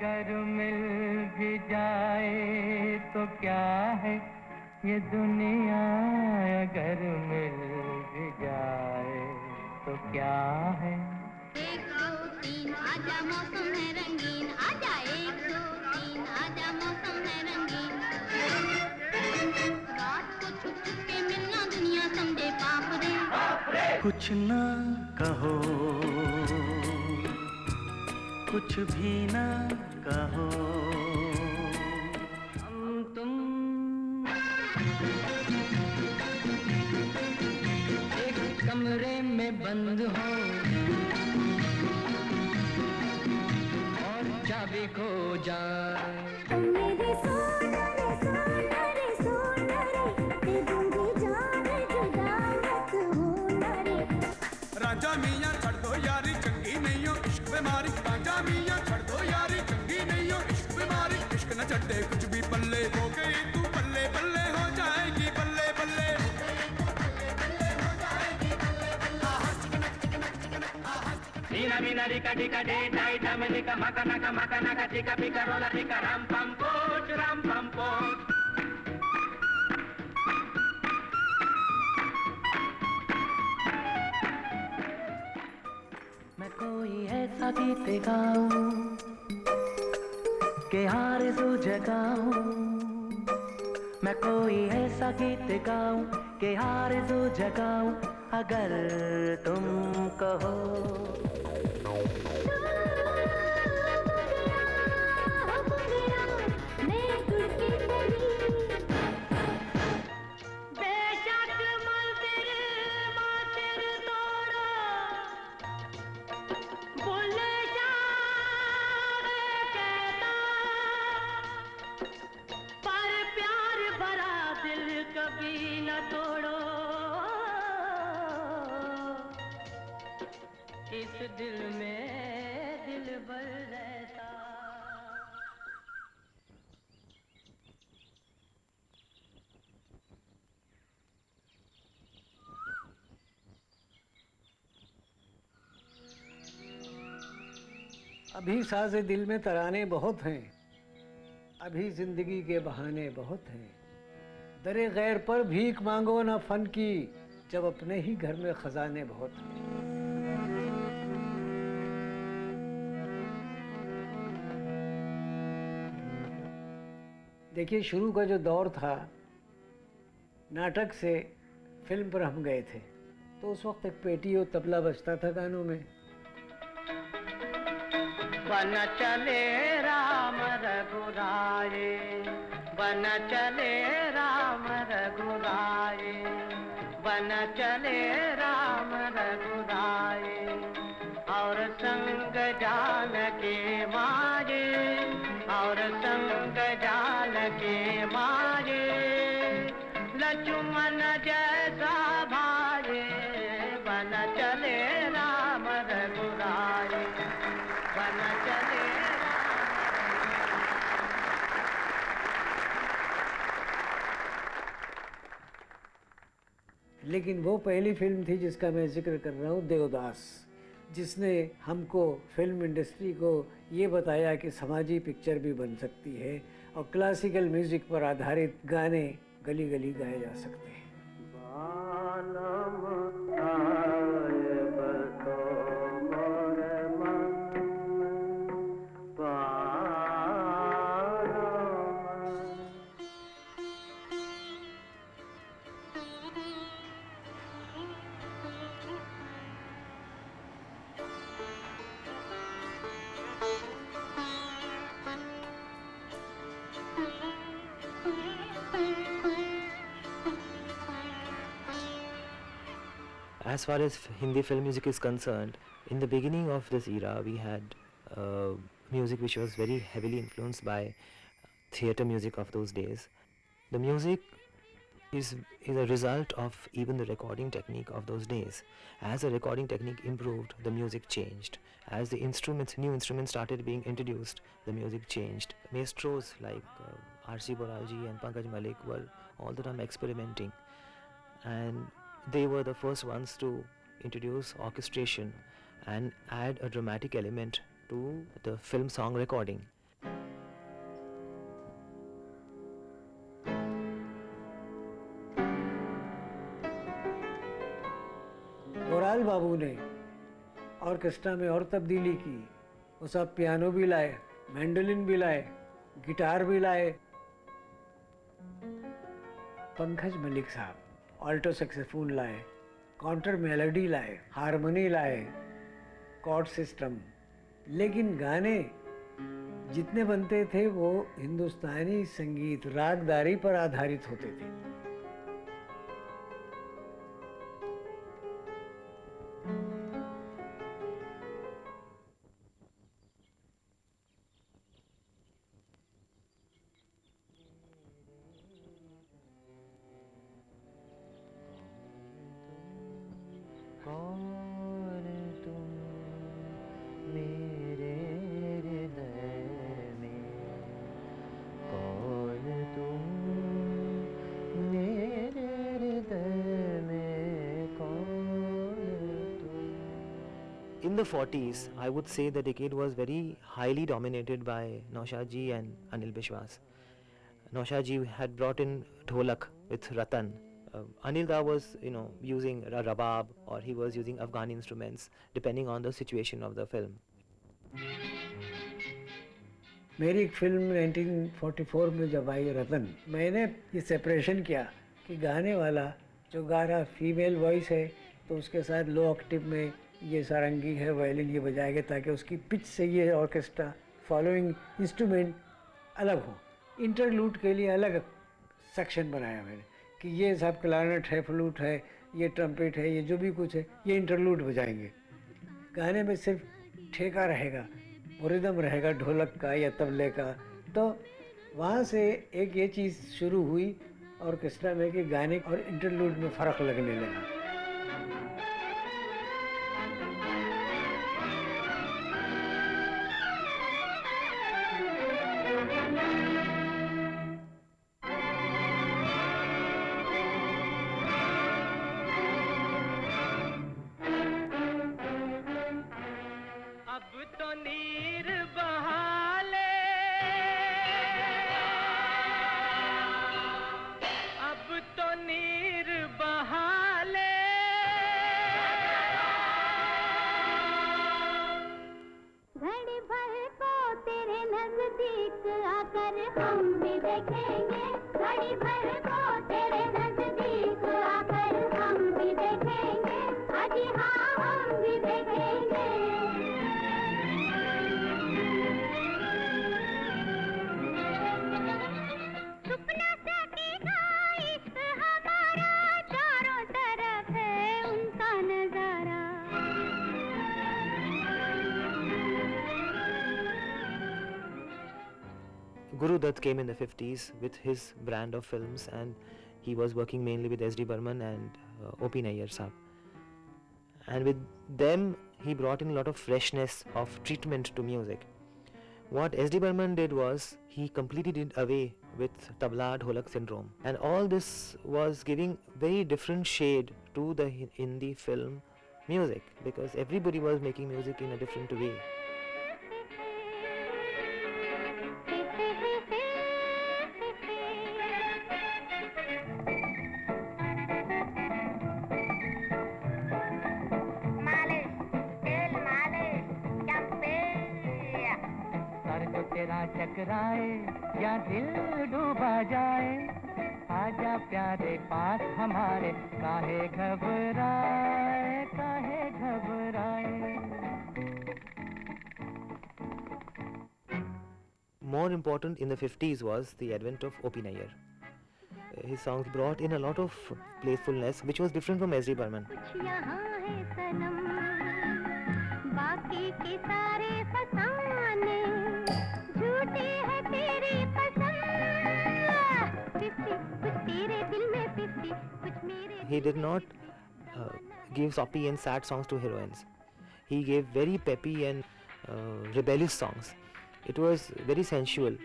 अगर मिल भी जाए तो क्या है ये दुनिया, अगर मिल भी जाए तो क्या है। एक दो तीन आजा मौसम है रंगीन, आजा एक दो तीन आजा मौसम है रंगीन। रात को छुप छुप के मिलना दुनिया समझे पाप रे। कुछ ना कहो, कुछ भी ना कहो, हम तुम एक कमरे में बंद हो और चाबी खो जाए। मेरे सोना रे सोना रे सोना रे, दे दूंगी जान जुदा मत होना रे। राजा मियाँ छड़ दो यारी चंगी नहीं हो इश्क बीमारी, राजा मियाँ छड़ दो यारी चंगी नहीं हो इश्क बीमारी। इश्क न छड़े कुछ भी पल्ले, हो गई तू बल्ले बल्ले हो जाएगी बल्ले बल्ले। मीना मीना रिका डिका डे डाई डमनिका मका नका टिका पिका रोला टिका राम पम पोच राम पम पोच। मैं कोई ऐसा गीत गाऊं के आरज़ू जगाऊं, मैं कोई ऐसा गीत गाऊं के आरज़ू जगाऊं, अगर तुम कहो। इस दिल में दिल भर रहता। अभी साज़े दिल में तराने बहुत हैं, अभी जिंदगी के बहाने बहुत हैं। दरे गैर पर भीख मांगो ना फन की, जब अपने ही घर में खजाने बहुत हैं। देखिए, शुरू का जो दौर था, नाटक से फिल्म पर हम गए थे, तो उस वक्त एक पेटी और तबला बजता था गानों में। बन चले राम रघुराए, बन चले राम रघुराए, बन चले राम रघुराए, और संग जानकी मारे, और संग जानकी मारे, लक्ष्मण जैसा भाई, बन चले राम रघुराए, बन चले। लेकिन वो पहली फिल्म थी जिसका मैं जिक्र कर रहा हूँ, देवदास, जिसने हमको, फिल्म इंडस्ट्री को ये बताया कि समाजी पिक्चर भी बन सकती है और क्लासिकल म्यूजिक पर आधारित गाने गली गली गाए जा सकते हैं। As far as Hindi film music is concerned, in the beginning of this era, we had music which was very heavily influenced by theatre music of those days. The music is a result of even the recording technique of those days. As the recording technique improved, the music changed. As the instruments, new instruments started being introduced, the music changed. Maestros like R.C. Boralji and Pankaj Malik were all the time experimenting, and they were the first ones to introduce orchestration and add a dramatic element to the film song recording. उन्होंने orchestra में और तब्दीली की। वो सब piano भी लाए, mandolin भी लाए, गिटार भी लाए। पंकज मलिक साहब ऑल्टो सैक्सोफोन लाए, काउंटर मेलोडी लाए, हारमोनी लाए, कॉर्ड सिस्टम। लेकिन गाने जितने बनते थे वो हिंदुस्तानी संगीत रागदारी पर आधारित होते थे। In the 40s, I would say the decade was very highly dominated by Naushad ji and Anil Bishwas. Naushad ji had brought in dholak with Ratan. Anil da was, using rabab, or he was using Afghani instruments, depending on the situation of the film. मेरी एक film 1944 में जब आई रतन, मैंने ये separation किया कि गाने वाला जो गा रहा फीमेल वॉइस है तो उसके साथ लो ऑक्टेव में ये सारंगी है, वायलिन ये बजाएगा ताकि उसकी पिच से ये ऑर्केस्ट्रा फॉलोइंग इंस्ट्रूमेंट अलग हो। इंटरलूड के लिए अलग सेक्शन बनाया मैंने कि ये सब क्लारनेट है, फ्लूट है, ये ट्रम्पेट है, ये जो भी कुछ है ये इंटरलूड बजाएंगे। गाने में सिर्फ ठेका रहेगा, रिदम रहेगा ढोलक का या तबले का। तो वहाँ से एक ये चीज़ शुरू हुई ऑर्केस्ट्रा में कि गाने और इंटरलूड में फ़र्क लगने लगा। Guru Dutt came in the 50s with his brand of films, and he was working mainly with S.D. Burman and O.P. Nayyar Saab. And with them, he brought in a lot of freshness of treatment to music. What S.D. Burman did was, he completely did away with tabla dholak syndrome. And all this was giving very different shade to the Hindi film music, because everybody was making music in a different way. टकराए या दिल डूबा जाए, आजा प्यारे पास हमारे, काहे घबराए, काहे घबराए. More important in the 50s was the advent of O.P. Nayyar. His songs brought in a lot of playfulness, which was different from S.D. Burman. He did not give soppy and sad songs to heroines. He gave very peppy and rebellious songs. It was very sensual.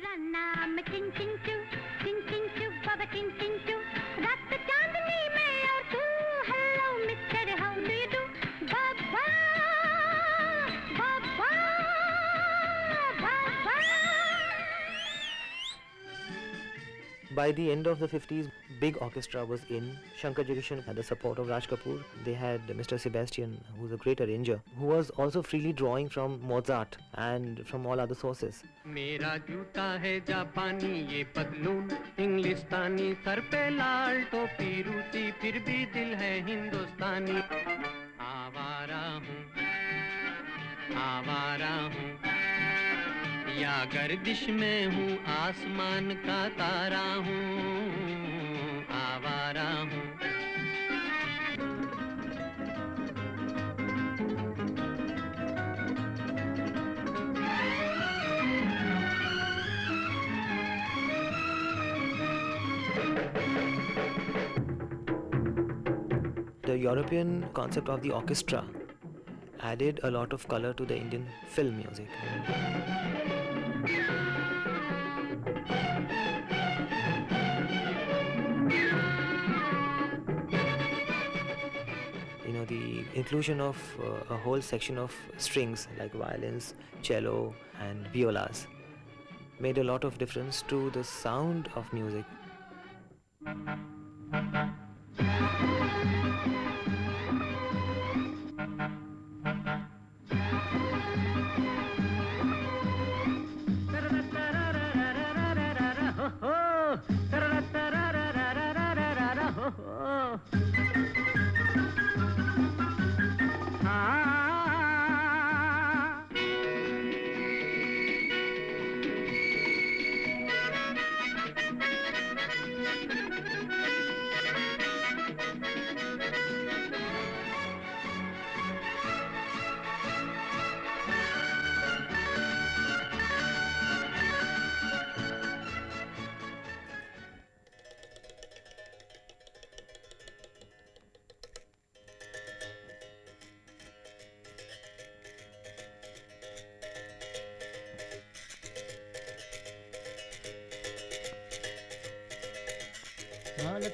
By the end of the 50s, big orchestra was in. Shankar Jagishan had the support of Raj Kapoor. They had Mr. Sebastian, who was a great arranger, who was also freely drawing from Mozart and from all other sources. मेरा जूता है जापानी ये पतलून इंग्लिस्तानी sir पे लाल टोपी रूसी फिर भी दिल है हिंदुस्तानी आवारा हूँ या गर्दिश में हूँ आसमान का तारा हूँ आवारा हूँ The European concept of the orchestra added a lot of color to the Indian film music. The inclusion of a whole section of strings like violins, cello and violas made a lot of difference to the sound of music.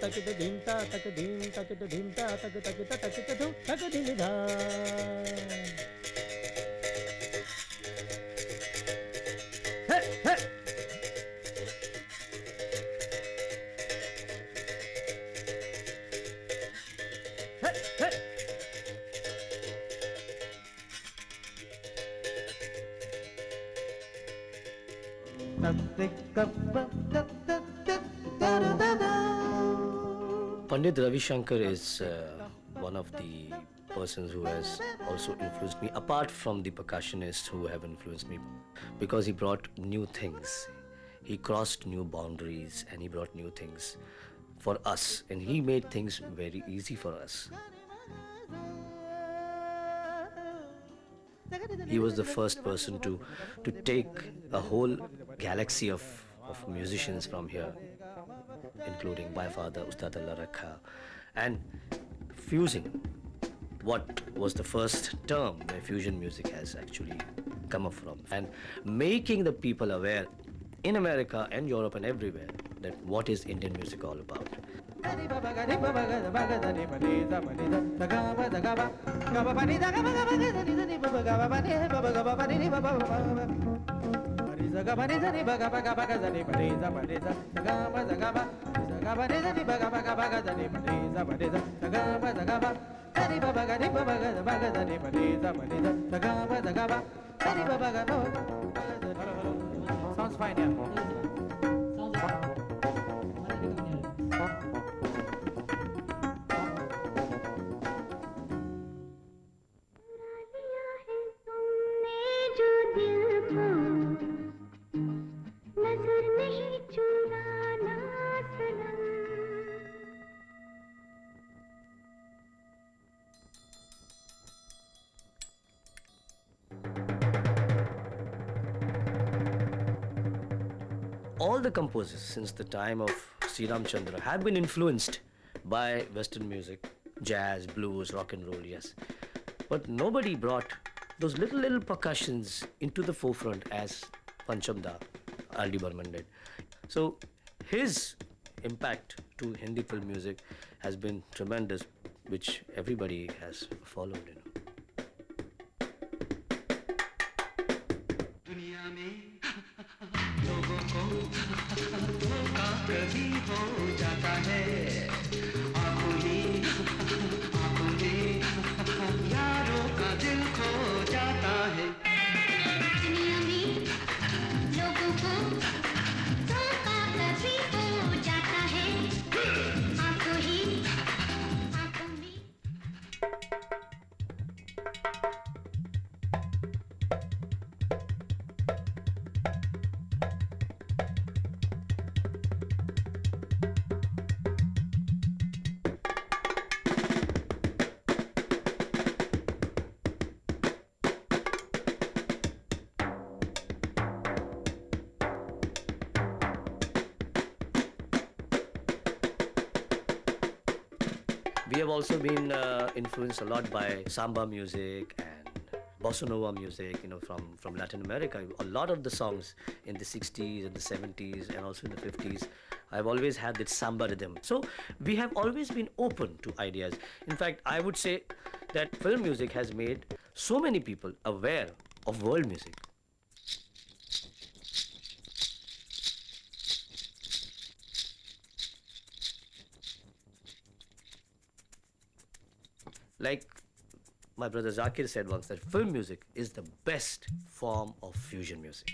तक धीमता तक धीम तक धीमता तक तक तक तक धीम धा Pandit Ravi Shankar is one of the persons who has also influenced me, apart from the percussionists who have influenced me, because he brought new things. He crossed new boundaries and he brought new things for us, and he made things very easy for us. He was the first person to take a whole galaxy of musicians from here, including my father, Ustad Allah Rakha, and fusing what was the first term where fusion music has actually come up from, and making the people aware in America and Europe and everywhere that what is Indian music all about. Sounds fine, yeah. All the composers since the time of Sri Ramchandra have been influenced by Western music, jazz, blues, rock and roll, yes. But nobody brought those little percussions into the forefront as Panchamda, R.D. Burman did. So his impact to Hindi film music has been tremendous, which everybody has followed, you know. दुनिया में लोगों को धोखा कभी We have also been influenced a lot by samba music and bossa nova music, from Latin America. A lot of the songs in the 60s and the 70s and also in the 50s, I've always had that samba rhythm. So we have always been open to ideas. In fact, I would say that film music has made so many people aware of world music. Like my brother Zakir said once, that film music is the best form of fusion music.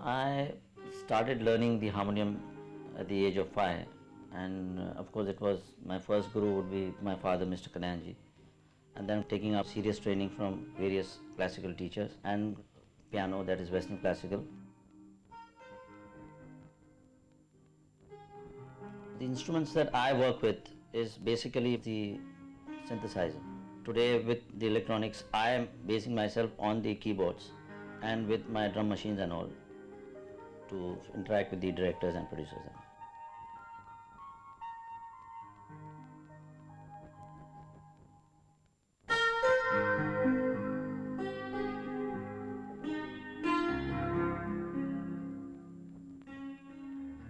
I started learning the harmonium at the age of 5, and of course it was my first guru would be my father, Mr. Kananji, and then taking up serious training from various classical teachers and piano, that is Western classical. The instruments that I work with is basically the synthesizer. Today with the electronics, I am basing myself on the keyboards and with my drum machines and all to interact with the directors and producers.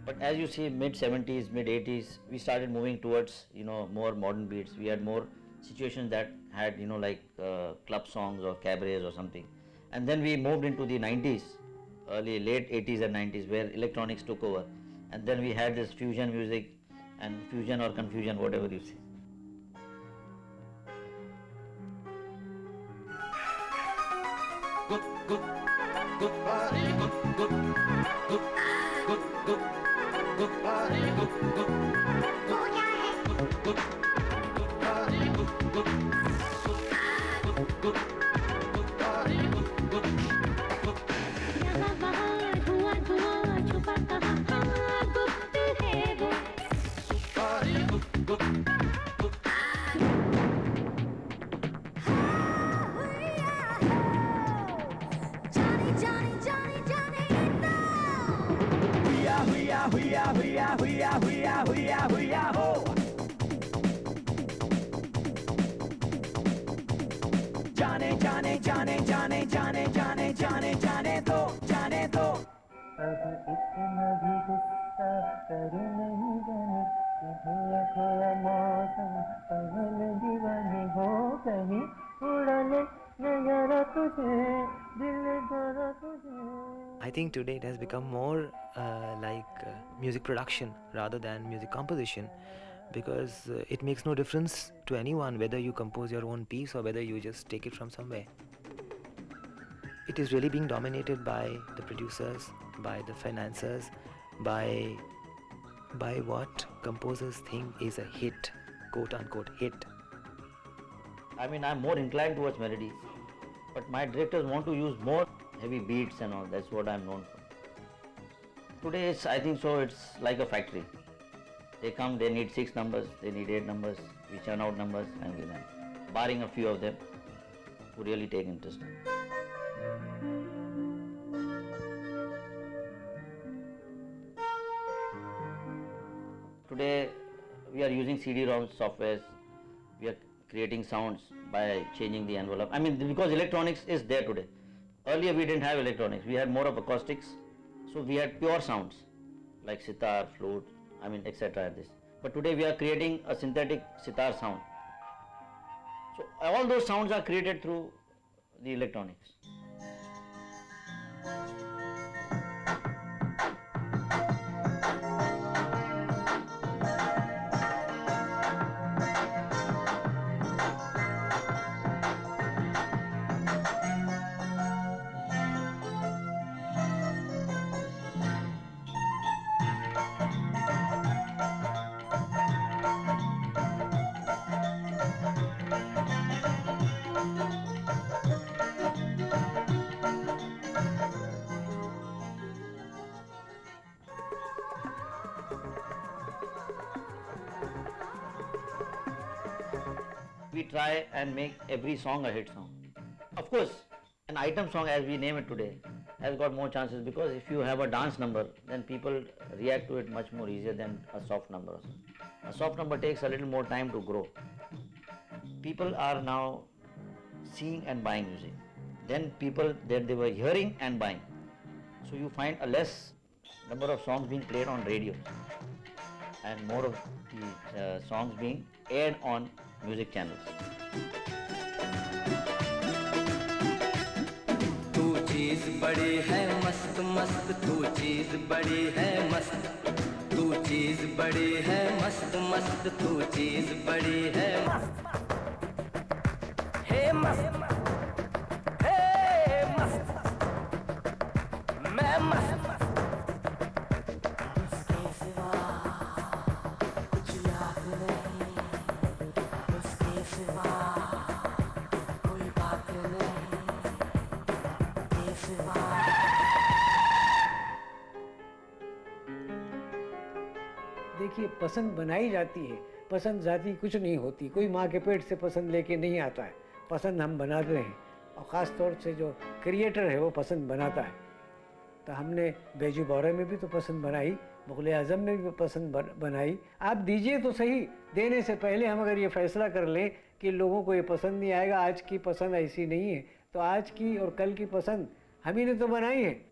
But as you see, mid-70s, mid-80s, we started moving towards, more modern beats. We had more situations that had, like club songs or cabarets or something. And then we moved into the 90s, late 80s and 90s, where electronics took over. And then we had this fusion music and fusion or confusion, whatever you say. अब इतना भी करे नहीं जाने ये खोया खोया मौसम पगल दीवानी हो कहीं उड़ा ले नजारा तुझे दिल जरा तुझे. I think today it has become more like music production rather than music composition, because it makes no difference to anyone whether you compose your own piece or whether you just take it from somewhere. It is really being dominated by the producers, by the financiers, by what composers think is a hit, quote unquote hit. I mean, I'm more inclined towards melodies, but my directors want to use more heavy beats and all. That's what I'm known for. Today, I think so, it's like a factory. They come, they need 6 numbers, they need 8 numbers, we churn out numbers and give them, barring a few of them who really take interest. Today, we are using CD-ROM softwares, we are creating sounds by changing the envelope. I mean, because electronics is there today. Earlier we didn't have electronics, we had more of acoustics, so we had pure sounds like sitar, flute, I mean etc. This. But today we are creating a synthetic sitar sound. So all those sounds are created through the electronics. We try and make every song a hit song. Of course, an item song as we name it today has got more chances, because if you have a dance number, then people react to it much more easier than a soft number. A soft number takes a little more time to grow. People are now seeing and buying music. Then people that they were hearing and buying. So you find a less number of songs being played on radio and more of the songs being aired on music channels. तू चीज बड़ी है मस्त मस्त, तू चीज बड़ी है मस्त, तू चीज बड़ी है मस्त मस्त, तू चीज बड़ी है मस्त. हे मस्त, हे मस्त, मैं मस्त. उसके सिवा कुछ याद नहीं, उसके सिवा कोई बात नहीं, उसके सिवा. देखिए, पसंद बनाई जाती है, पसंद जाती कुछ नहीं होती. कोई माँ के पेट से पसंद लेके नहीं आता है. पसंद हम बनाते हैं, और ख़ास तौर से जो क्रिएटर है वो पसंद बनाता है. तो हमने बेजू बौरे में भी तो पसंद बनाई, मुग़ल आज़म में भी पसंद बनाई. आप दीजिए तो सही. देने से पहले हम अगर ये फैसला कर लें कि लोगों को ये पसंद नहीं आएगा, आज की पसंद ऐसी नहीं है, तो आज की और कल की पसंद हम ही ने तो बनाई है.